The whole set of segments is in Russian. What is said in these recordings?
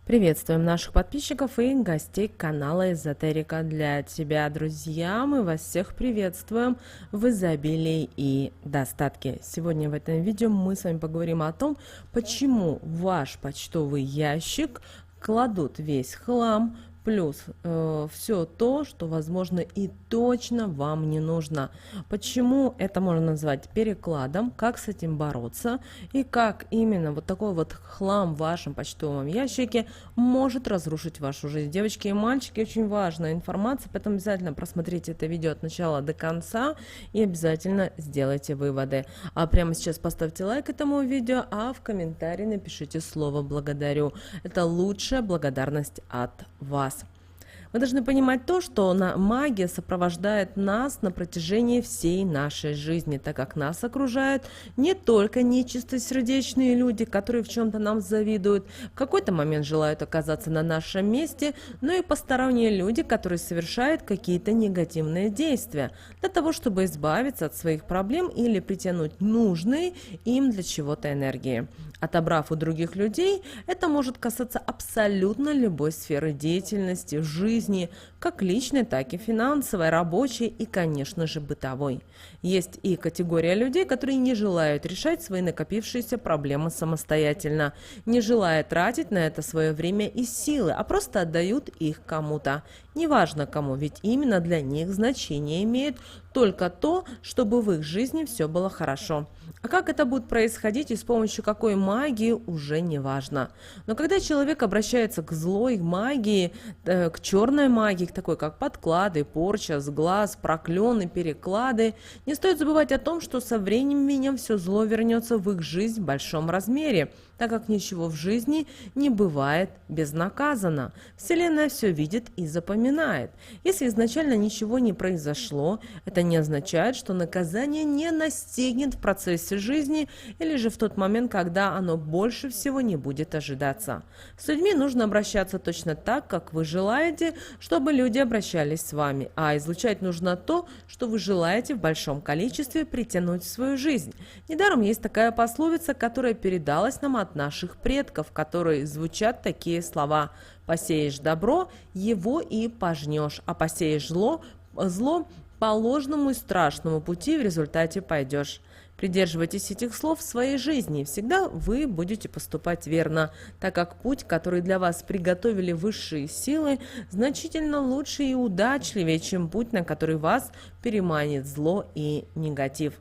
Приветствуем наших подписчиков и гостей канала Эзотерика для тебя, друзья. Мы вас всех приветствуем в изобилии и достатке. Сегодня в этом видео мы с вами поговорим о том, почему в ваш почтовый ящик кладут весь хлам, плюс все то, что, возможно, и точно вам не нужно. Почему это можно назвать перекладом, как с этим бороться и как именно вот такой вот хлам в вашем почтовом ящике может разрушить вашу жизнь. Девочки и мальчики, очень важная информация, поэтому обязательно просмотрите это видео от начала до конца и обязательно сделайте выводы. А прямо сейчас поставьте лайк этому видео, а в комментарии напишите слово «благодарю». Это лучшая благодарность от вас. Вы должны понимать то, что магия сопровождает нас на протяжении всей нашей жизни, так как нас окружают не только нечистосердечные люди, которые в чем-то нам завидуют, в какой-то момент желают оказаться на нашем месте, но и посторонние люди, которые совершают какие-то негативные действия для того, чтобы избавиться от своих проблем или притянуть нужные им для чего-то энергии. Отобрав у других людей, это может касаться абсолютно любой сферы деятельности, жизни, как личной, так и финансовой, рабочей и, конечно же, бытовой. Есть и категория людей, которые не желают решать свои накопившиеся проблемы самостоятельно, не желая тратить на это свое время и силы, а просто отдают их кому-то. Неважно кому, ведь именно для них значение имеет только то, чтобы в их жизни все было хорошо. А как это будет происходить и с помощью какой магии, уже не важно. Но когда человек обращается к злой магии, к черной магии, к такой как подклады, порча, сглаз, проклёны, переклады, не стоит забывать о том, что со временем все зло вернется в их жизнь в большом размере, так как ничего в жизни не бывает безнаказанно. Вселенная все видит и запоминает. Если изначально ничего не произошло, это не означает, что наказание не настигнет в процессе жизни или же в тот момент, когда оно больше всего не будет ожидаться. С людьми нужно обращаться точно так, как вы желаете, чтобы люди обращались с вами, а излучать нужно то, что вы желаете в большом количестве притянуть в свою жизнь. Недаром есть такая пословица, которая передалась нам от наших предков, которые звучат такие слова: «Посеешь добро, его и пожнешь, а посеешь зло по ложному и страшному пути в результате пойдешь». Придерживайтесь этих слов в своей жизни, и всегда вы будете поступать верно, так как путь, который для вас приготовили высшие силы, значительно лучше и удачливее, чем путь, на который вас переманит зло и негатив.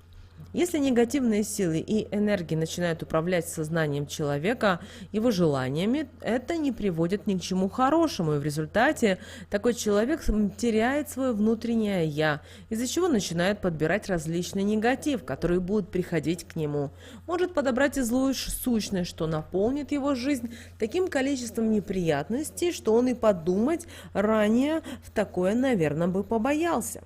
Если негативные силы и энергии начинают управлять сознанием человека, его желаниями, это не приводит ни к чему хорошему, и в результате такой человек теряет свое внутреннее «я», из-за чего начинает подбирать различный негатив, который будет приходить к нему. Может подобрать и злую сущность, что наполнит его жизнь таким количеством неприятностей, что он и подумать ранее в такое, наверное, бы побоялся.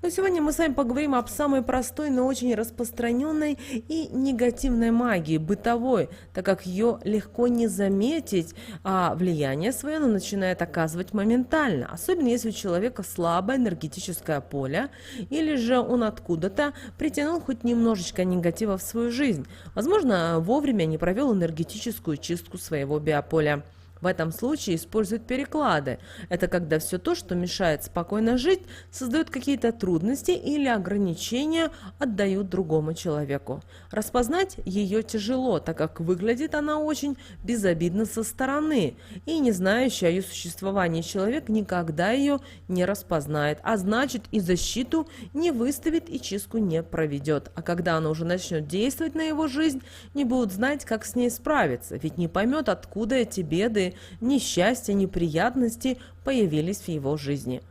Но сегодня мы с вами поговорим об самой простой, но очень распространенной и негативной магии, бытовой, так как ее легко не заметить, а влияние свое она начинает оказывать моментально, особенно если у человека слабое энергетическое поле, или же он откуда-то притянул хоть немножечко негатива в свою жизнь. Возможно, вовремя не провел энергетическую чистку своего биополя. В этом случае используют переклады. Это когда все то, что мешает спокойно жить, создает какие-то трудности или ограничения, отдают другому человеку. Распознать ее тяжело, так как выглядит она очень безобидно со стороны, и не знающий о ее существовании человек никогда ее не распознает, а значит и защиту не выставит и чистку не проведет. А когда она уже начнет действовать на его жизнь, не будет знать, как с ней справиться, ведь не поймет, откуда эти беды, несчастья, неприятности появились в его жизни.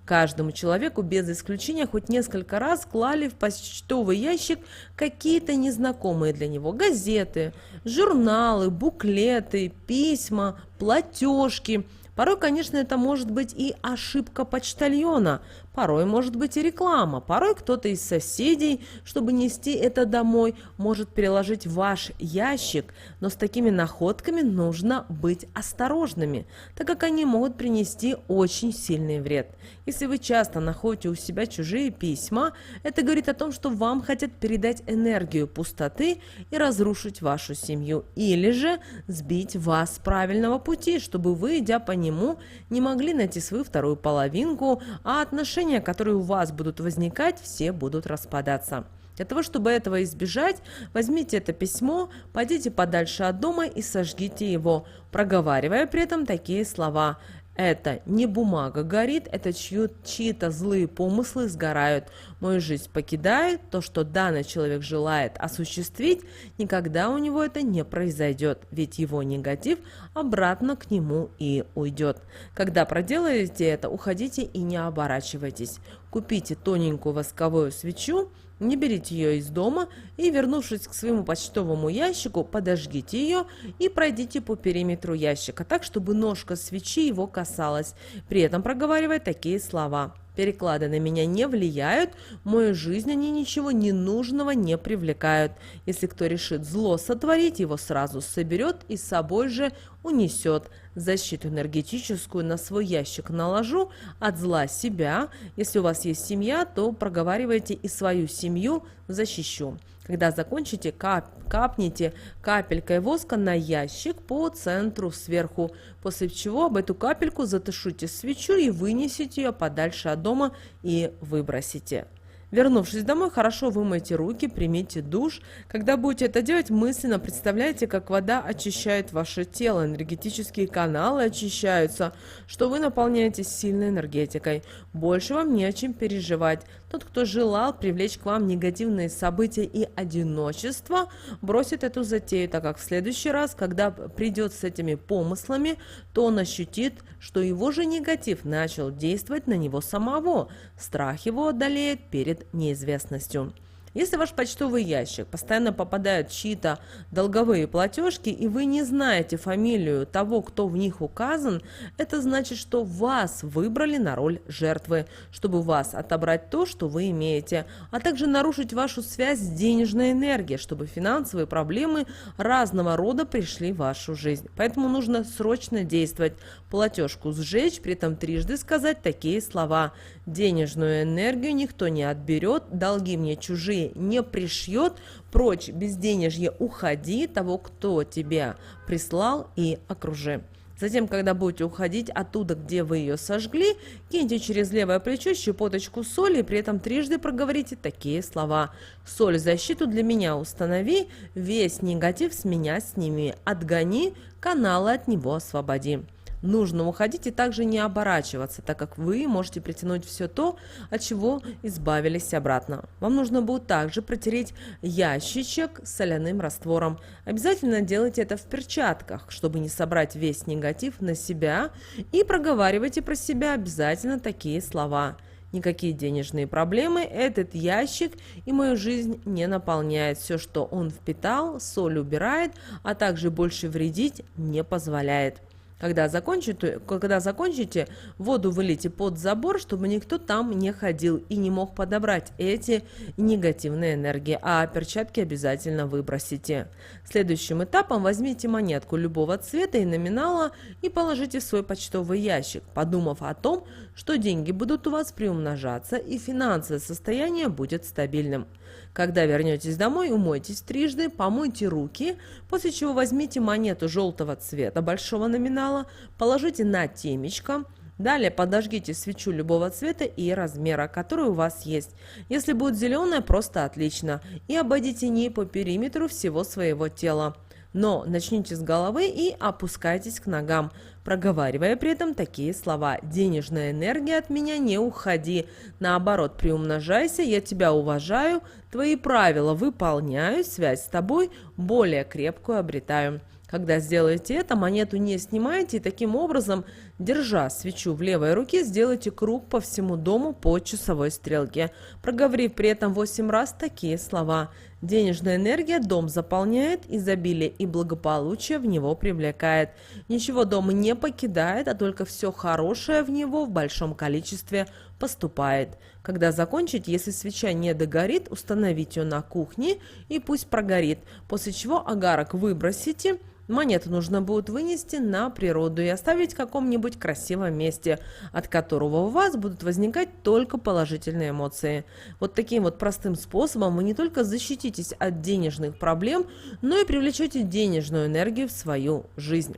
Каждому человеку без исключения хоть несколько раз клали в почтовый ящик какие-то незнакомые для него газеты, журналы, буклеты, письма, платежки, Порой, конечно, это может быть и ошибка почтальона, порой может быть и реклама, порой кто-то из соседей, чтобы нести это домой, может переложить в ваш ящик, но с такими находками нужно быть осторожными, так как они могут принести очень сильный вред. Если вы часто находите у себя чужие письма, это говорит о том, что вам хотят передать энергию пустоты и разрушить вашу семью, или же сбить вас с правильного пути, чтобы вы, идя по нему, не могли найти свою вторую половинку, а отношения, которые у вас будут возникать, все будут распадаться. Для того, чтобы этого избежать, возьмите это письмо, пойдите подальше от дома и сожгите его, проговаривая при этом такие слова: «Это не бумага горит, это чьи-то злые помыслы сгорают. Мою жизнь покидает, то, что данный человек желает осуществить, никогда у него это не произойдет, ведь его негатив обратно к нему и уйдет». Когда проделаете это, уходите и не оборачивайтесь. Купите тоненькую восковую свечу, не берите ее из дома и, вернувшись к своему почтовому ящику, подожгите ее и пройдите по периметру ящика так, чтобы ножка свечи его касалась, при этом проговаривая такие слова: «Переклады на меня не влияют, в мою жизнь они ничего ненужного не привлекают. Если кто решит зло сотворить, его сразу соберет и с собой же унесет. Защиту энергетическую на свой ящик наложу, от зла себя. Если у вас есть семья, то проговаривайте и свою семью защищу». Когда закончите, капните капелькой воска на ящик по центру сверху, после чего об эту капельку затушите свечу и вынесите ее подальше от дома и выбросите. Вернувшись домой, хорошо вымойте руки, примите душ. Когда будете это делать, мысленно представляйте, как вода очищает ваше тело, энергетические каналы очищаются, что вы наполняетесь сильной энергетикой. Больше вам не о чем переживать. Тот, кто желал привлечь к вам негативные события и одиночество, бросит эту затею, так как в следующий раз, когда придет с этими помыслами, то он ощутит, что его же негатив начал действовать на него самого. Страх его одолеет перед неизвестностью. Если в ваш почтовый ящик постоянно попадают чьи-то долговые платежки, и вы не знаете фамилию того, кто в них указан, это значит, что вас выбрали на роль жертвы, чтобы у вас отобрать то, что вы имеете, а также нарушить вашу связь с денежной энергией, чтобы финансовые проблемы разного рода пришли в вашу жизнь. Поэтому нужно срочно действовать, платежку сжечь, при этом трижды сказать такие слова: «Денежную энергию никто не отберет, долги мне чужие не пришьет, прочь безденежье уходи, того, кто тебя прислал, и окружи». Затем, когда будете уходить оттуда, где вы ее сожгли, киньте через левое плечо щепоточку соли, и при этом трижды проговорите такие слова: «Соль защиту для меня установи, весь негатив с меня сними, отгони, каналы от него освободи». Нужно уходить и также не оборачиваться, так как вы можете притянуть все то, от чего избавились обратно. Вам нужно будет также протереть ящичек соляным раствором. Обязательно делайте это в перчатках, чтобы не собрать весь негатив на себя, и проговаривайте про себя обязательно такие слова: «Никакие денежные проблемы этот ящик и мою жизнь не наполняет. Все, что он впитал, соль убирает, а также больше вредить не позволяет». Когда закончите, воду вылейте под забор, чтобы никто там не ходил и не мог подобрать эти негативные энергии, а перчатки обязательно выбросите. Следующим этапом возьмите монетку любого цвета и номинала и положите в свой почтовый ящик, подумав о том, что деньги будут у вас приумножаться и финансовое состояние будет стабильным. Когда вернетесь домой, умойтесь трижды, помойте руки, после чего возьмите монету желтого цвета большого номинала, положите на темечко. Далее подожгите свечу любого цвета и размера, который у вас есть. Если будет зеленая, просто отлично. И обойдите ней по периметру всего своего тела. Но начните с головы и опускайтесь к ногам, проговаривая при этом такие слова: «Денежная энергия от меня не уходи, наоборот, приумножайся, я тебя уважаю, твои правила выполняю, связь с тобой более крепкую обретаю». Когда сделаете это, монету не снимайте и таким образом, держа свечу в левой руке, сделайте круг по всему дому по часовой стрелке, проговорив при этом 8 раз такие слова: Денежная энергия дом заполняет, изобилие и благополучие в него привлекает. Ничего дома не покидает, а только все хорошее в него в большом количестве поступает. Когда закончить, если свеча не догорит, установите ее на кухне и пусть прогорит, после чего агарок выбросите. Монету нужно будет вынести на природу и оставить в каком-нибудь красивом месте, от которого у вас будут возникать только положительные эмоции. Вот таким вот простым способом вы не только защититесь от денежных проблем, но и привлечете денежную энергию в свою жизнь.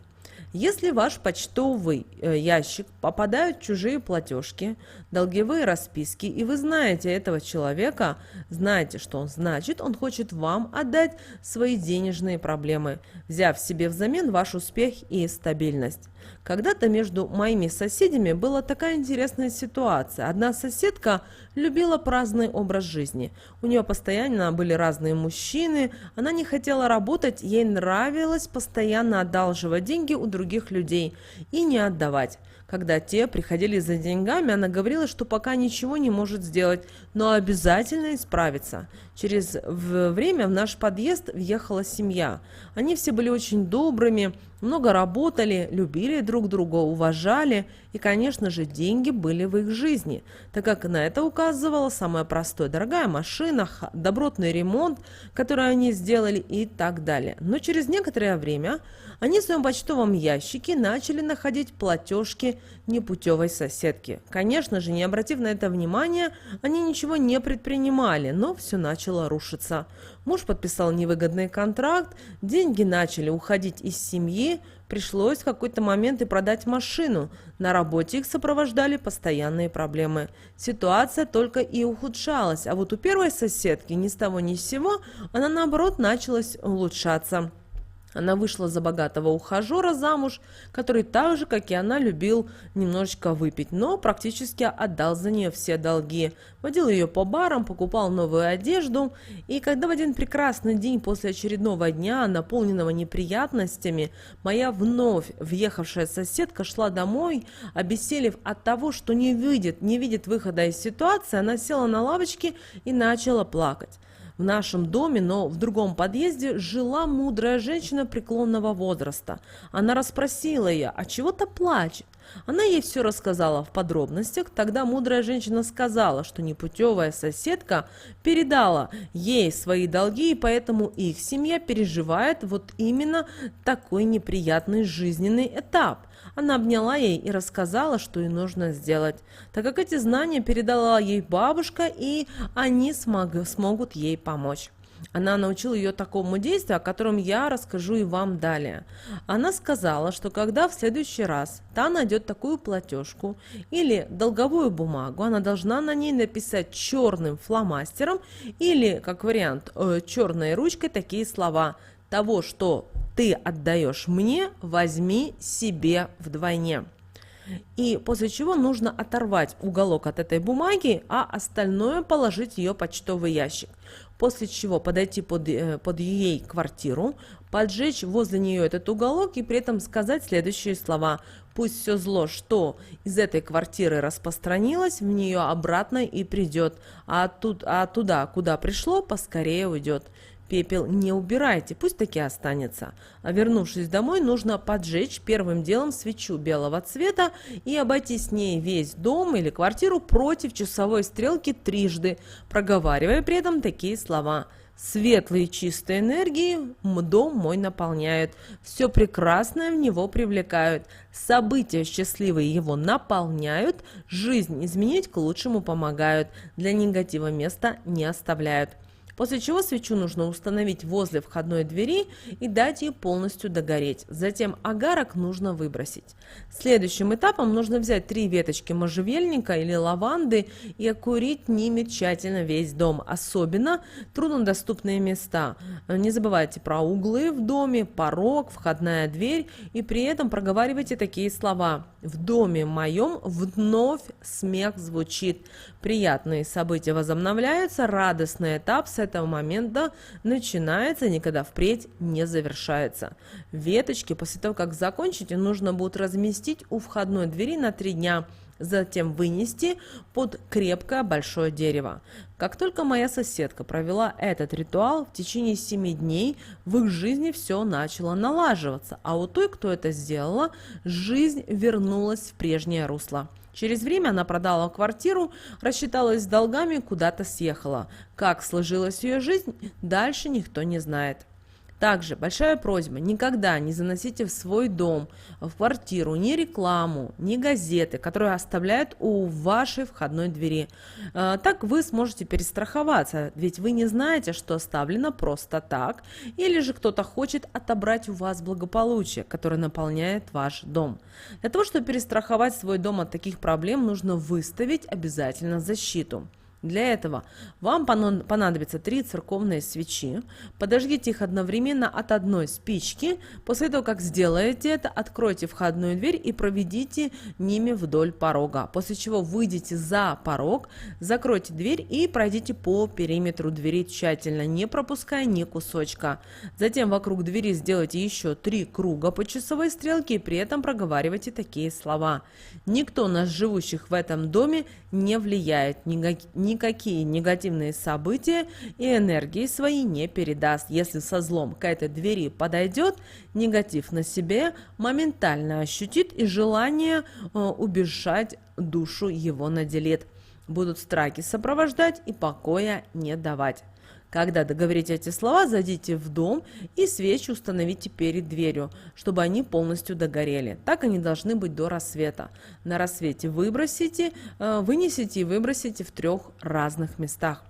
Если в ваш почтовый ящик попадают чужие платежки, долговые расписки, и вы знаете этого человека, знаете, что он значит, он хочет вам отдать свои денежные проблемы, взяв себе взамен ваш успех и стабильность. Когда-то между моими соседями была такая интересная ситуация. Одна соседка любила праздный образ жизни. У нее постоянно были разные мужчины, она не хотела работать, ей нравилось постоянно одалживать деньги у других людей и не отдавать. Когда те приходили за деньгами, она говорила, что пока ничего не может сделать, но обязательно исправится. Через время в наш подъезд въехала семья. Они все были очень добрыми, много работали, любили друг друга, уважали, и, конечно же, деньги были в их жизни, так как на это указывало самое простое: дорогая машина, добротный ремонт, который они сделали и так далее. Но через некоторое время они в своем почтовом ящике начали находить платежки непутевой соседки. Конечно же, не обратив на это внимания, они ничего не предпринимали, но все начало рушиться. Муж подписал невыгодный контракт, деньги начали уходить из семьи, пришлось в какой-то момент и продать машину. На работе их сопровождали постоянные проблемы. Ситуация только и ухудшалась, а вот у первой соседки ни с того ни с сего она наоборот началась улучшаться. Она вышла за богатого ухажера замуж, который так же, как и она, любил немножечко выпить, но практически отдал за нее все долги. Водил ее по барам, покупал новую одежду. И когда в один прекрасный день после очередного дня, наполненного неприятностями, моя вновь въехавшая соседка шла домой, обессилев от того, что не видит выхода из ситуации, она села на лавочке и начала плакать. В нашем доме, но в другом подъезде, жила мудрая женщина преклонного возраста. Она расспросила ее, а чего ты плачет? Она ей все рассказала в подробностях. Тогда мудрая женщина сказала, что непутевая соседка передала ей свои долги, и поэтому их семья переживает вот именно такой неприятный жизненный этап. Она обняла ей и рассказала, что ей нужно сделать, так как эти знания передала ей бабушка, и они смогут ей помочь. Она научила ее такому действию, о котором я расскажу и вам далее. Она сказала, что когда в следующий раз та найдет такую платежку или долговую бумагу, она должна на ней написать черным фломастером или, как вариант, черной ручкой такие слова: «Того, что ты отдаешь мне, возьми себе вдвойне». И после чего нужно оторвать уголок от этой бумаги, а остальное положить в ее почтовый ящик. После чего подойти под ей квартиру, поджечь возле нее этот уголок и при этом сказать следующие слова: «Пусть все зло, что из этой квартиры распространилось, в нее обратно и придет, а туда, куда пришло, поскорее уйдет». Пепел не убирайте, пусть таки останется. А вернувшись домой, нужно поджечь первым делом свечу белого цвета и обойти с ней весь дом или квартиру против часовой стрелки трижды, проговаривая при этом такие слова: «Светлые чистые энергии дом мой наполняют, все прекрасное в него привлекают, события счастливые его наполняют, жизнь изменить к лучшему помогают, для негатива места не оставляют». После чего свечу нужно установить возле входной двери и дать ей полностью догореть. Затем агарок нужно выбросить. Следующим этапом нужно взять 3 веточки можжевельника или лаванды и окурить ними тщательно весь дом, особенно труднодоступные места. Не забывайте про углы в доме, порог, входная дверь, и при этом проговаривайте такие слова: «В доме моем вновь смех звучит, приятные события возобновляются, радостный этап с этого момента начинается, никогда впредь не завершается». Веточки после того, как закончите, нужно будет разместить у входной двери на 3 дня. затем вынести под крепкое большое дерево. Как только моя соседка провела этот ритуал, в течение 7 дней в их жизни все начало налаживаться, а у той, кто это сделала, жизнь вернулась в прежнее русло. Через время она продала квартиру, рассчиталась с долгами, куда-то съехала. Как сложилась ее жизнь, дальше никто не знает. Также большая просьба: никогда не заносите в свой дом, в квартиру ни рекламу, ни газеты, которые оставляют у вашей входной двери. Так вы сможете перестраховаться, ведь вы не знаете, что оставлено просто так, или же кто-то хочет отобрать у вас благополучие, которое наполняет ваш дом. Для того, чтобы перестраховать свой дом от таких проблем, нужно выставить обязательно защиту. Для этого вам понадобится 3 церковные свечи. Подожгите их одновременно от одной спички. После того, как сделаете это, откройте входную дверь и проведите ними вдоль порога. После чего выйдите за порог, закройте дверь и пройдите по периметру двери тщательно, не пропуская ни кусочка. Затем вокруг двери сделайте еще 3 круга по часовой стрелке и при этом проговаривайте такие слова: никто из живущих в этом доме не влияет, никакие негативные события и энергии свои не передаст. Если со злом к этой двери подойдет, негатив на себе моментально ощутит и желание убежать душу его наделит. Будут страхи сопровождать и покоя не давать. Когда договорите эти слова, зайдите в дом и свечи установите перед дверью, чтобы они полностью догорели. Так они должны быть до рассвета. На рассвете вынесите и выбросите в 3 разных местах.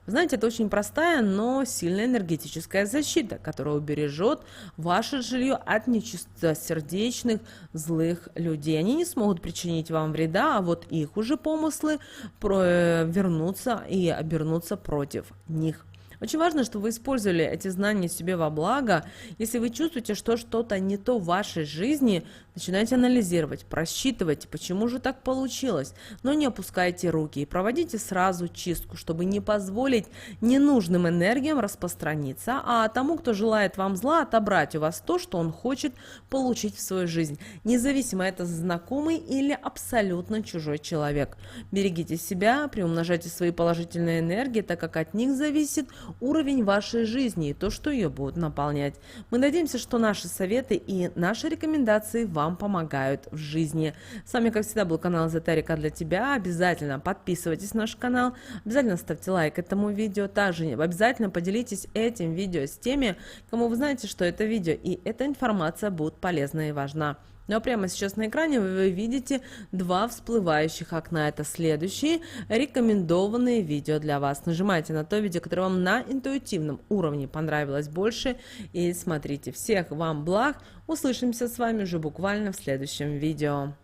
Знаете, это очень простая, но сильная энергетическая защита, которая убережет ваше жилье от нечистосердечных злых людей. Они не смогут причинить вам вреда, а вот их уже помыслы вернутся и обернутся против них. Очень важно, чтобы вы использовали эти знания себе во благо. Если вы чувствуете, что что-то не то в вашей жизни, начинайте анализировать, просчитывайте, почему же так получилось. Но не опускайте руки и проводите сразу чистку, чтобы не позволить ненужным энергиям распространиться, а тому, кто желает вам зла, отобрать у вас то, что он хочет получить в свою жизнь. Независимо, это знакомый или абсолютно чужой человек. Берегите себя, приумножайте свои положительные энергии, так как от них зависит уровень вашей жизни и то, что ее будут наполнять. Мы надеемся, что наши советы и наши рекомендации вам помогают в жизни. С вами, как всегда, был канал Эзотерика для тебя. Обязательно подписывайтесь на наш канал, обязательно ставьте лайк этому видео, также обязательно поделитесь этим видео с теми, кому вы знаете, что это видео и эта информация будет полезна и важна. Ну а прямо сейчас на экране вы видите 2 всплывающих окна. Это следующие рекомендованные видео для вас. Нажимайте на то видео, которое вам на интуитивном уровне понравилось больше, и смотрите. Всех вам благ. Услышимся с вами уже буквально в следующем видео.